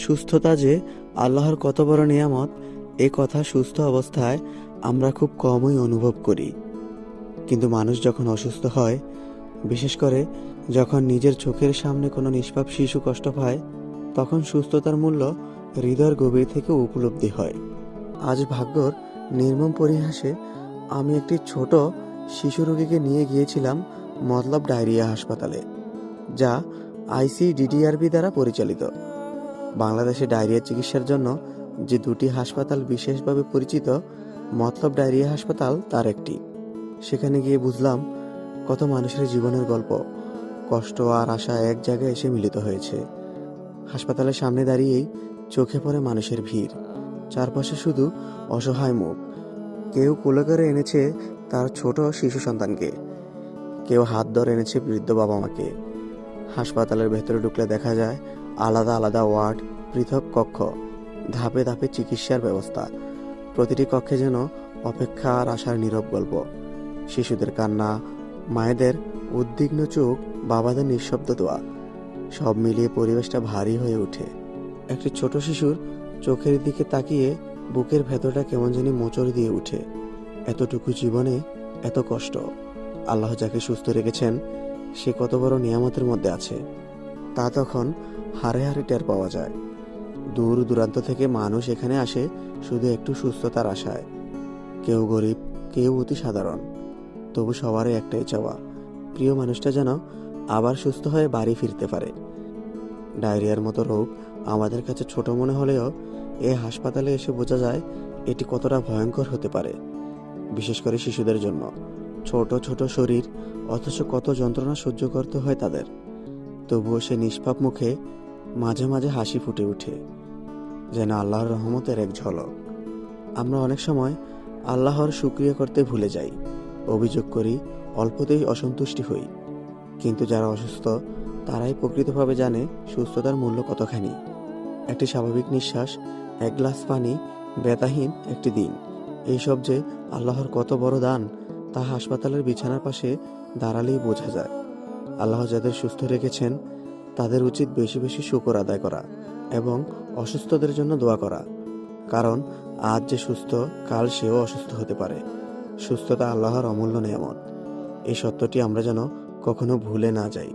সুস্থতা যে আল্লাহর কত বড় নিয়ামত, এ কথা সুস্থ অবস্থায় আমরা খুব কমই অনুভব করি। কিন্তু মানুষ যখন অসুস্থ হয়, বিশেষ করে যখন নিজের চোখের সামনে কোনো নিষ্পাপ শিশু কষ্ট পায়, তখন সুস্থতার মূল্য হৃদয়ের গভীর থেকে উপলব্ধি হয়। আজ ভাগ্যর নির্মম পরিহাসে আমি একটি ছোট শিশু রোগীকে নিয়ে গিয়েছিলাম মতলব ডায়রিয়া হাসপাতালে, যা আইসিডিডিআরবি দ্বারা পরিচালিত। বাংলাদেশে ডায়রিয়া চিকিৎসার জন্য যে দুটি হাসপাতাল বিশেষভাবে পরিচিত, মতলব ডায়রিয়া হাসপাতাল তার একটি। সেখানে গিয়ে বুঝলাম কত মানুষের জীবনের গল্প, কষ্ট আর আশা এক জায়গায় এসে মিলিত হয়েছে। হাসপাতালের সামনে দাঁড়িয়েই চোখে পড়ে মানুষের ভিড়, চারপাশে শুধু অসহায় মুখ। কেউ কোলে করে এনেছে তার ছোট শিশু সন্তানকে, কেউ হাত ধরে এনেছে বৃদ্ধ বাবা মাকে। হাসপাতালের ভেতরে ঢুকলে দেখা যায় আলাদা আলাদা ওয়ার্ড, পৃথক কক্ষ, ধাপে ধাপে চিকিৎসার ব্যবস্থা। প্রতিটি কক্ষে যেন অপেক্ষা আর আশার নীরব গল্প। শিশুদের কান্না, মায়েদের উদ্বিগ্ন চোখ, বাবাদের নিঃশব্দ দোয়া, সব মিলিয়ে পরিবেশটা ভারী হয়ে ওঠে। একটি ছোট শিশুর চোখের দিকে তাকিয়ে বুকের ভেতরটা কেমন জানি মোচড় দিয়ে উঠে। এতটুকু জীবনে এত কষ্ট। আল্লাহ যাকে সুস্থ রেখেছেন, সে কত বড় নিয়ামতের মধ্যে আছে, তা তখন হাড়ে হাড়ে টের পাওয়া যায়। দূর দূরান্ত থেকে মানুষ এখানে আসে শুধু একটু সুস্থতার আশায়। কেউ গরিব, কেউ অতি সাধারণ, তবু সবারই একটাই চাওয়া, প্রিয় মানুষটা যেন আবার সুস্থ হয়ে বাড়ি ফিরতে পারে। ডায়রিয়ার মতো রোগ আমাদের কাছে ছোট মনে হলেও এই হাসপাতালে এসে বোঝা যায় এটি কতটা ভয়ঙ্কর হতে পারে, বিশেষ করে শিশুদের জন্য। ছোট ছোট শরীর, অথচ কত যন্ত্রণা সহ্য করতে হয় তাদের। তবুও সে নিষ্পাপ মুখে মাঝে মাঝে হাসি ফুটে ওঠে, যেন আল্লাহর রহমতের এক ঝলক। আমরা অনেক সময় আল্লাহর শুকরিয়া করতে ভুলে যাই, অভিযোগ করি, অল্পতেই অসন্তুষ্টি হই। কিন্তু যারা অসুস্থ তারাই প্রকৃতভাবে জানে সুস্থতার মূল্য কতখানি। একটি স্বাভাবিক নিঃশ্বাস, এক গ্লাস পানি, ব্যথাহীন একটি দিন, এইসব যে আল্লাহর কত বড় দান, তা হাসপাতালের বিছানার পাশে দাঁড়ালেই বোঝা যায়। আল্লাহ যাদের সুস্থ রেখেছেন তাদের উচিত বেশি বেশি শুকর আদায় করা এবং অসুস্থদের জন্য দোয়া করা। কারণ আজ যে সুস্থ, কাল সেও অসুস্থ হতে পারে। সুস্থতা আল্লাহর অমূল্য নিয়ামত। এই সত্যটি আমরা যেন কখনো ভুলে না যাই।